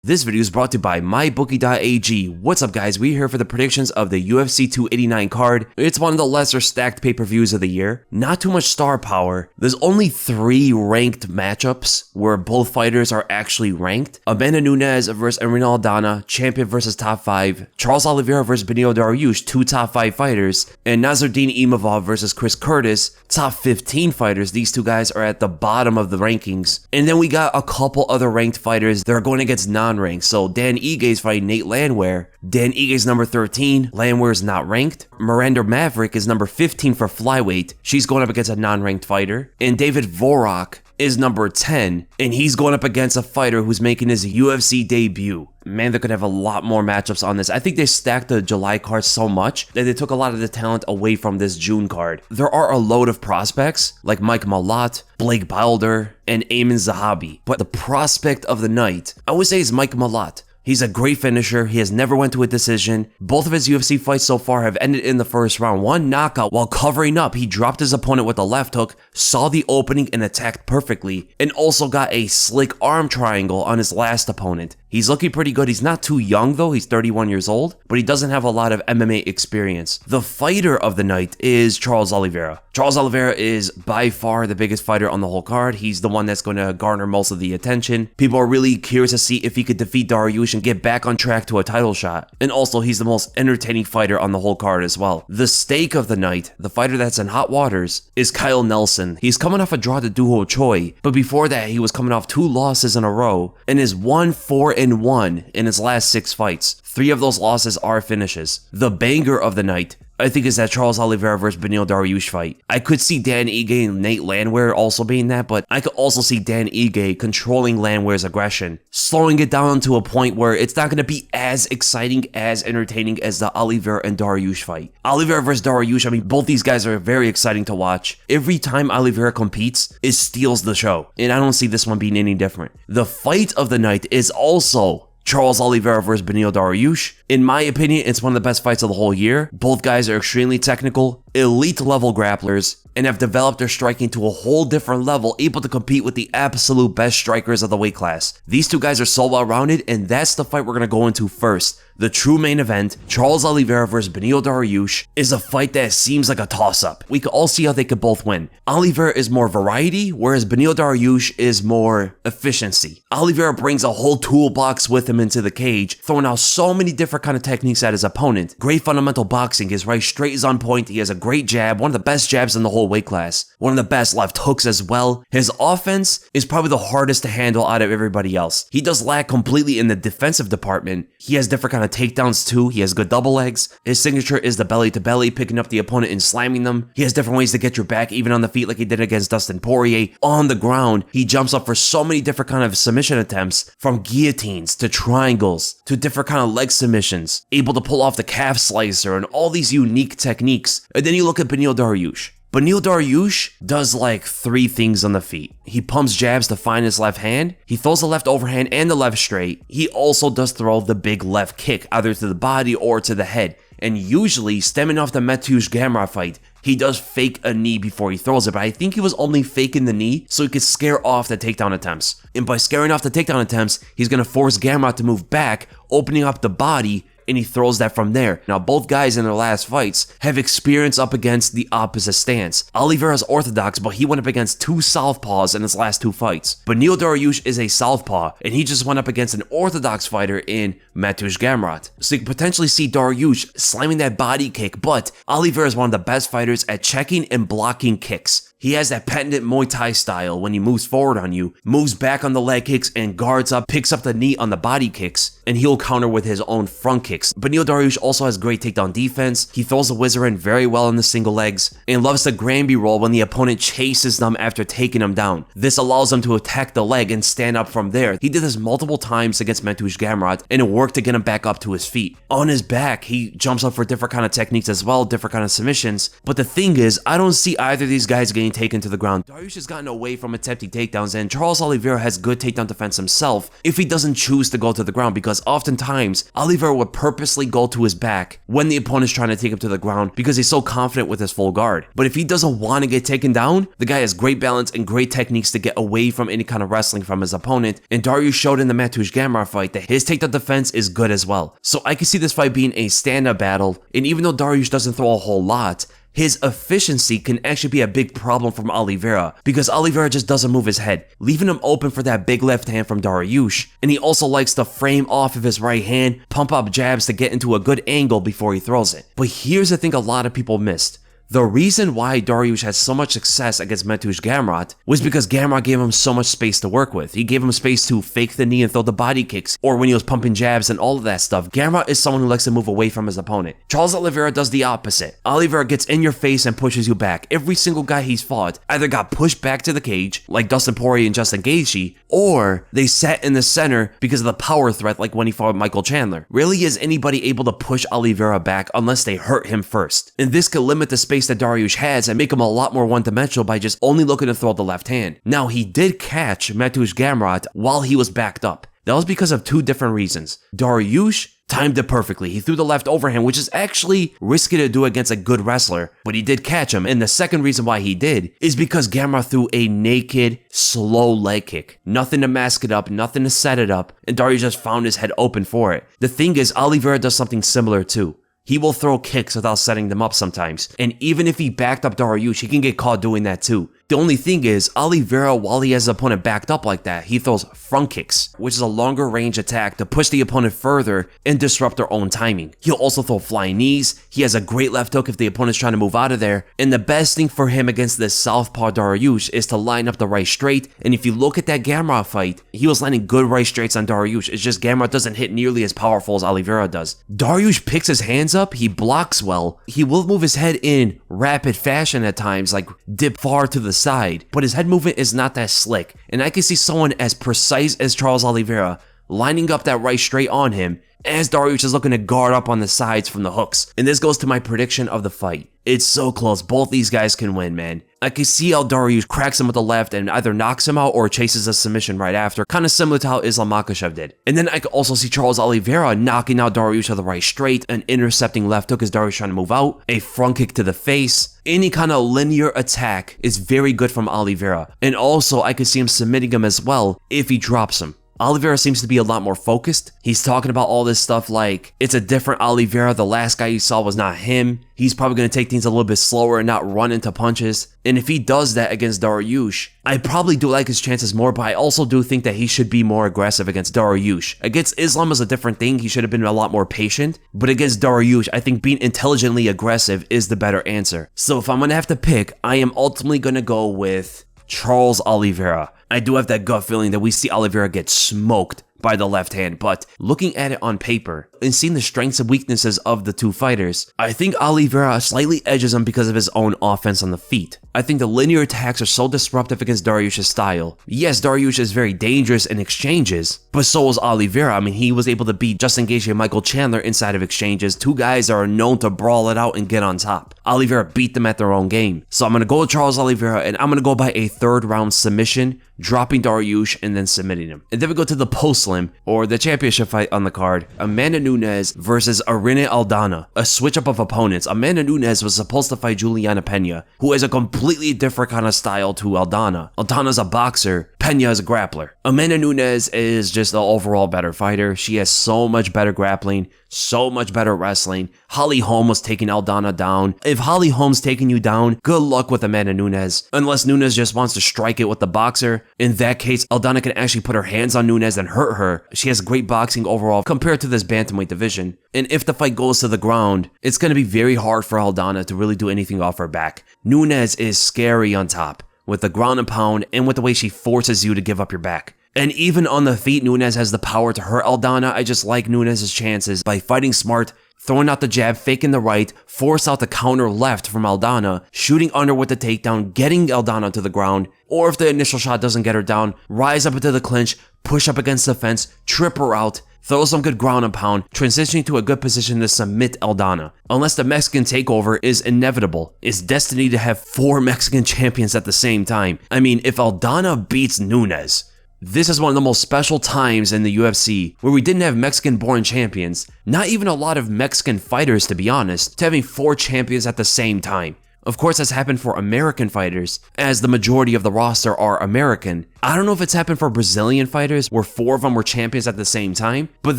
This video is brought to you by mybookie.ag. What's up guys, we're here for the predictions of the UFC 289 card. It's one of the lesser stacked pay-per-views of the year. Not too much star power. There's only 3 ranked matchups where both fighters are actually ranked. Amanda Nunes versus Irene Aldana, champion versus top 5. Charles Oliveira versus Beneil Dariush, 2 top 5 fighters. And Nasruddin Imavov versus Chris Curtis, top 15 fighters. These 2 guys are at the bottom of the rankings. And then we got a couple other ranked fighters that are going against non-ranked. So Dan Ige is fighting Nate Landwehr. Dan Ige is number 13. Landwehr is not ranked. Miranda Maverick is number 15 for flyweight. She's going up against a non-ranked fighter. And David Vorak is number 10, and he's going up against a fighter who's making his UFC debut. Man, they could have a lot more matchups on this. I think they stacked the July card so much that they took a lot of the talent away from this June card. There are a load of prospects like Mike Malott, Blake Bilder, and Ayman Zahabi, but the prospect of the night, I would say, is Mike Malott. He's a great finisher. He has never went to a decision. Both of his UFC fights so far have ended in the first round. One knockout while covering up. He dropped his opponent with a left hook, saw the opening and attacked perfectly, and also got a slick arm triangle on his last opponent. He's looking pretty good. He's not too young though. He's 31 years old, but he doesn't have a lot of MMA experience. The fighter of the night is Charles Oliveira. Charles Oliveira is by far the biggest fighter on the whole card. He's the one that's going to garner most of the attention. People are really curious to see if he could defeat Dariush and get back on track to a title shot. And also, he's the most entertaining fighter on the whole card as well. The stake of the night, the fighter that's in hot waters, is Kyle Nelson. He's coming off a draw to Duho Choi, but before that, he was coming off 2 losses in a row and is 1-4-1 in his last 6 fights. 3 of those losses are finishes. The banger of the night, I think, is that Charles Oliveira versus Beneil Dariush fight. I could see Dan Ige and Nate Landwehr also being that, but I could also see Dan Ige controlling Landwehr's aggression, slowing it down to a point where it's not going to be as exciting, as entertaining as the Oliveira and Dariush fight. Oliveira versus Dariush, I mean, both these guys are very exciting to watch. Every time Oliveira competes, it steals the show, and I don't see this one being any different. The fight of the night is also Charles Oliveira versus Beneil Dariush. In my opinion, it's one of the best fights of the whole year. Both guys are extremely technical, elite level grapplers, and have developed their striking to a whole different level, able to compete with the absolute best strikers of the weight class. These 2 guys are so well rounded, and that's the fight we're going to go into first. The true main event, Charles Oliveira versus Beneil Dariush, is a fight that seems like a toss-up. We can all see how they could both win. Oliveira is more variety, whereas Beneil Dariush is more efficiency. Oliveira brings a whole toolbox with him into the cage, throwing out so many different kind of techniques at his opponent. Great fundamental boxing. His right straight is on point. He has a great jab, one of the best jabs in the whole weight class. One of the best left hooks as well. His offense is probably the hardest to handle out of everybody else. He does lack completely in the defensive department. He has different kind of takedowns too. He has good double legs. His signature is the belly to belly, picking up the opponent and slamming them. He has different ways to get your back, even on the feet, like he did against Dustin Poirier. On the ground, he jumps up for so many different kind of submission attempts, from guillotines to triangles to different kind of leg submissions, able to pull off the calf slicer and all these unique techniques. And then you look at Beneil Dariush. Beneil Dariush does like 3 things on the feet. He pumps jabs to find his left hand. He throws the left overhand and the left straight. He also does throw the big left kick, either to the body or to the head. And usually, stemming off the Mateusz Gamrot fight, he does fake a knee before he throws it, but I think he was only faking the knee so he could scare off the takedown attempts. And by scaring off the takedown attempts, he's going to force Gamrot to move back, opening up the body, and he throws that from there. Now, both guys in their last fights have experience up against the opposite stance. Oliveira's orthodox, but he went up against 2 southpaws in his last 2 fights. Beneil Dariush is a southpaw, and he just went up against an orthodox fighter in Mateusz Gamrot. So you can potentially see Dariush slamming that body kick, but Oliveira is one of the best fighters at checking and blocking kicks. He has that patented Muay Thai style when he moves forward on you, moves back on the leg kicks and guards up, picks up the knee on the body kicks, and he'll counter with his own front kicks. Beneil Dariush also has great takedown defense. He throws the whizzer in very well in the single legs and loves the Granby roll when the opponent chases them after taking them down. This allows them to attack the leg and stand up from there. He did this multiple times against Mateusz Gamrot, and it worked to get him back up to his feet. On his back, he jumps up for different kind of techniques as well, different kind of submissions. But the thing is, I don't see either of these guys getting being taken to the ground. Dariush has gotten away from attempting takedowns, and Charles Oliveira has good takedown defense himself if he doesn't choose to go to the ground, because oftentimes Oliveira would purposely go to his back when the opponent's trying to take him to the ground because he's so confident with his full guard. But if he doesn't want to get taken down, the guy has great balance and great techniques to get away from any kind of wrestling from his opponent, and Dariush showed in the Mateusz Gamrot fight that his takedown defense is good as well. So I can see this fight being a stand-up battle, and even though Dariush doesn't throw a whole lot, his efficiency can actually be a big problem from Oliveira, because Oliveira just doesn't move his head, leaving him open for that big left hand from Dariush, and he also likes to frame off of his right hand, pump up jabs to get into a good angle before he throws it. But here's the thing a lot of people missed. The reason why Dariush had so much success against Mateusz Gamrot was because Gamrot gave him so much space to work with. He gave him space to fake the knee and throw the body kicks, or when he was pumping jabs and all of that stuff. Gamrot is someone who likes to move away from his opponent. Charles Oliveira does the opposite. Oliveira gets in your face and pushes you back. Every single guy he's fought either got pushed back to the cage, like Dustin Poirier and Justin Gaethje, or they sat in the center because of the power threat, like when he fought Michael Chandler. Rarely is anybody able to push Oliveira back unless they hurt him first, and this could limit the space that Dariush has and make him a lot more one-dimensional by just only looking to throw the left hand. Now, he did catch Mateusz Gamrot while he was backed up. That was because of two different reasons. Dariush timed it perfectly. He threw the left overhand, which is actually risky to do against a good wrestler, but he did catch him. And the second reason why he did is because Gamrot threw a naked, slow leg kick. Nothing to mask it up, nothing to set it up, and Dariush just found his head open for it. The thing is, Oliveira does something similar too. He will throw kicks without setting them up sometimes, and even if he backed up Dariush, he can get caught doing that too. The only thing is, Oliveira, while he has his opponent backed up like that, he throws front kicks, which is a longer range attack to push the opponent further and disrupt their own timing. He'll also throw flying knees. He has a great left hook if the opponent's trying to move out of there, and the best thing for him against this southpaw Dariush is to line up the right straight. And if you look at that Gamrot fight, he was landing good right straights on Dariush. It's just Gamrot doesn't hit nearly as powerful as Oliveira does. Dariush picks his hands up, he blocks well, he will move his head in rapid fashion at times, like dip far to the side, but his head movement is not that slick, and I can see someone as precise as Charles Oliveira lining up that right straight on him as Dariush is looking to guard up on the sides from the hooks. And this goes to my prediction of the fight. It's so close. Both these guys can win, man. I can see how Dariush cracks him with the left and either knocks him out or chases a submission right after, kind of similar to how Islam Makhachev did. And then I could also see Charles Oliveira knocking out Dariush with the right straight, an intercepting left hook as Dariush trying to move out, a front kick to the face. Any kind of linear attack is very good from Oliveira. And also, I could see him submitting him as well if he drops him. Oliveira seems to be a lot more focused. He's talking about all this stuff like it's a different Oliveira. The last guy you saw was not him. He's probably going to take things a little bit slower and not run into punches. And if he does that against Dariush, I probably do like his chances more, but I also do think that he should be more aggressive against Dariush. Against Islam is a different thing. He should have been a lot more patient. But against Dariush, I think being intelligently aggressive is the better answer. So if I'm going to have to pick, I am ultimately going to go with Charles Oliveira. I do have that gut feeling that we see Oliveira get smoked by the left hand, but looking at it on paper and seeing the strengths and weaknesses of the two fighters, I think Oliveira slightly edges him because of his own offense on the feet. I think the linear attacks are so disruptive against Dariush's style. Yes, Dariush is very dangerous in exchanges, but so is Oliveira. I mean, he was able to beat Justin Gaethje and Michael Chandler inside of exchanges, two guys that are known to brawl it out and get on top. Oliveira beat them at their own game. So I'm going to go with Charles Oliveira, and I'm going to go by a third round submission, dropping Dariush and then submitting him. And then we go to the post-slim, or the championship fight on the card, Amanda Nunes versus Irene Aldana, a switch-up of opponents. Amanda Nunes was supposed to fight Juliana Pena, who has a completely different kind of style to Aldana. Aldana's a boxer, Pena is a grappler. Amanda Nunes is just an overall better fighter. She has so much better grappling, so much better wrestling. Holly Holm was taking Aldana down. If Holly Holm's taking you down, good luck with Amanda Nunes. Unless Nunes just wants to strike it with the boxer. In that case, Aldana can actually put her hands on Nunes and hurt her. She has great boxing overall compared to this bantamweight division. And if the fight goes to the ground, it's going to be very hard for Aldana to really do anything off her back. Nunes is scary on top, with the ground and pound and with the way she forces you to give up your back. And even on the feet, Nunes has the power to hurt Aldana. I just like Nunes' chances by fighting smart, throwing out the jab, faking the right, force out the counter left from Aldana, shooting under with the takedown, getting Aldana to the ground, or if the initial shot doesn't get her down, rise up into the clinch, push up against the fence, trip her out, throw some good ground and pound, transitioning to a good position to submit Aldana. Unless the Mexican takeover is inevitable, it's destiny to have 4 Mexican champions at the same time. I mean, if Aldana beats Nunes, this is one of the most special times in the UFC where we didn't have Mexican-born champions, not even a lot of Mexican fighters to be honest, to having 4 champions at the same time. Of course, that's happened for American fighters, as the majority of the roster are American. I don't know if it's happened for Brazilian fighters, where 4 of them were champions at the same time, but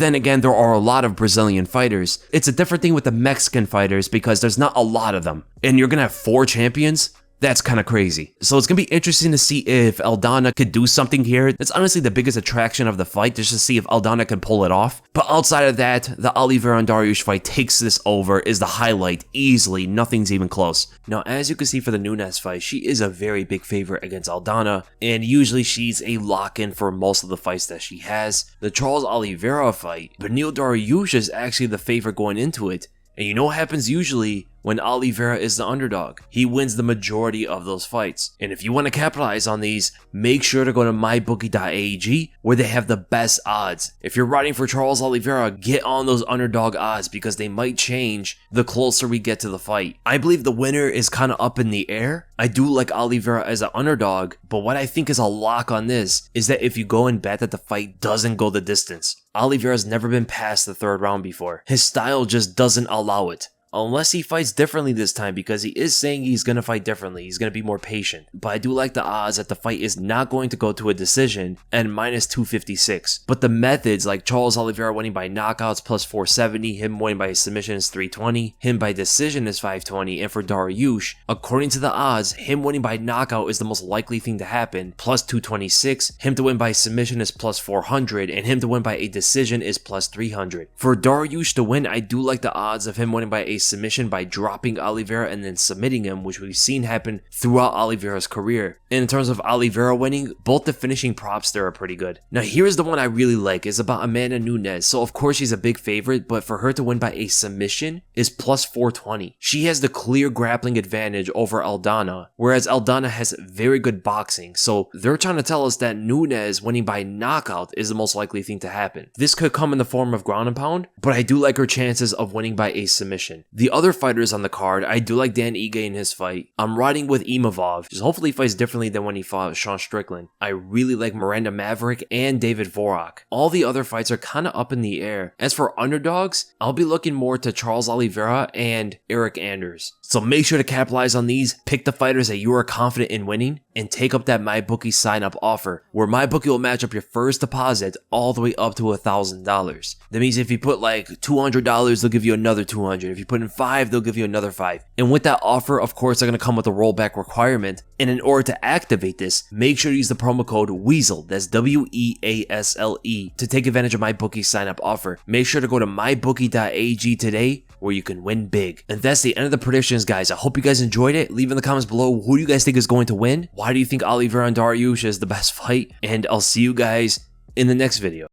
then again, there are a lot of Brazilian fighters. It's a different thing with the Mexican fighters because there's not a lot of them, and you're gonna have 4 champions? That's kind of crazy. So it's going to be interesting to see if Aldana could do something here. That's honestly the biggest attraction of the fight, just to see if Aldana can pull it off. But outside of that, the Oliveira and Dariush fight takes this over, is the highlight easily. Nothing's even close. Now, as you can see for the Nunes fight, she is a very big favorite against Aldana, and usually she's a lock-in for most of the fights that she has. The Charles Oliveira fight, Beneil Dariush is actually the favorite going into it. And you know what happens usually when Oliveira is the underdog? He wins the majority of those fights. And if you want to capitalize on these, make sure to go to mybookie.ag where they have the best odds. If you're riding for Charles Oliveira, get on those underdog odds because they might change the closer we get to the fight. I believe the winner is kind of up in the air. I do like Oliveira as an underdog, but what I think is a lock on this is that if you go and bet that the fight doesn't go the distance, Oliveira's never been past the 3rd round before. His style just doesn't allow it. Unless he fights differently this time, because he is saying he's going to fight differently. He's going to be more patient. But I do like the odds that the fight is not going to go to a decision and minus 256. But the methods, like Charles Oliveira winning by knockouts plus 470, him winning by submission is 320, him by decision is 520, and for Dariush, according to the odds, him winning by knockout is the most likely thing to happen, plus 226, him to win by submission is plus 400, and him to win by a decision is plus 300. For Dariush to win, I do like the odds of him winning by a submission by dropping Oliveira and then submitting him, which we've seen happen throughout Oliveira's career. And in terms of Oliveira winning, both the finishing props there are pretty good. Now here's the one I really like, is about Amanda Nunes. So of course she's a big favorite, but for her to win by a submission is plus 420. She has the clear grappling advantage over Aldana, whereas Aldana has very good boxing. So they're trying to tell us that Nunes winning by knockout is the most likely thing to happen. This could come in the form of ground and pound, but I do like her chances of winning by a submission. The other fighters on the card, I do like Dan Ige in his fight. I'm riding with Imavov, just hopefully he fights differently than when he fought Sean Strickland. I really like Miranda Maverick and David Vorak. All the other fights are kind of up in the air. As for underdogs, I'll be looking more to Charles Oliveira and Eric Anders. So make sure to capitalize on these, pick the fighters that you are confident in winning, and take up that MyBookie sign-up offer, where MyBookie will match up your first deposit all the way up to $1,000. That means if you put like $200, they'll give you another $200. If you put in $5, they'll give you another $5. And with that offer, of course, they're going to come with a rollback requirement. And in order to activate this, make sure to use the promo code WEASEL, that's W-E-A-S-L-E, to take advantage of MyBookie sign-up offer. Make sure to go to mybookie.ag today, where you can win big. And that's the end of the predictions, guys. I hope you guys enjoyed it. Leave in the comments below who do you guys think is going to win. Why do you think Oliveira and Dariush is the best fight? And I'll see you guys in the next video.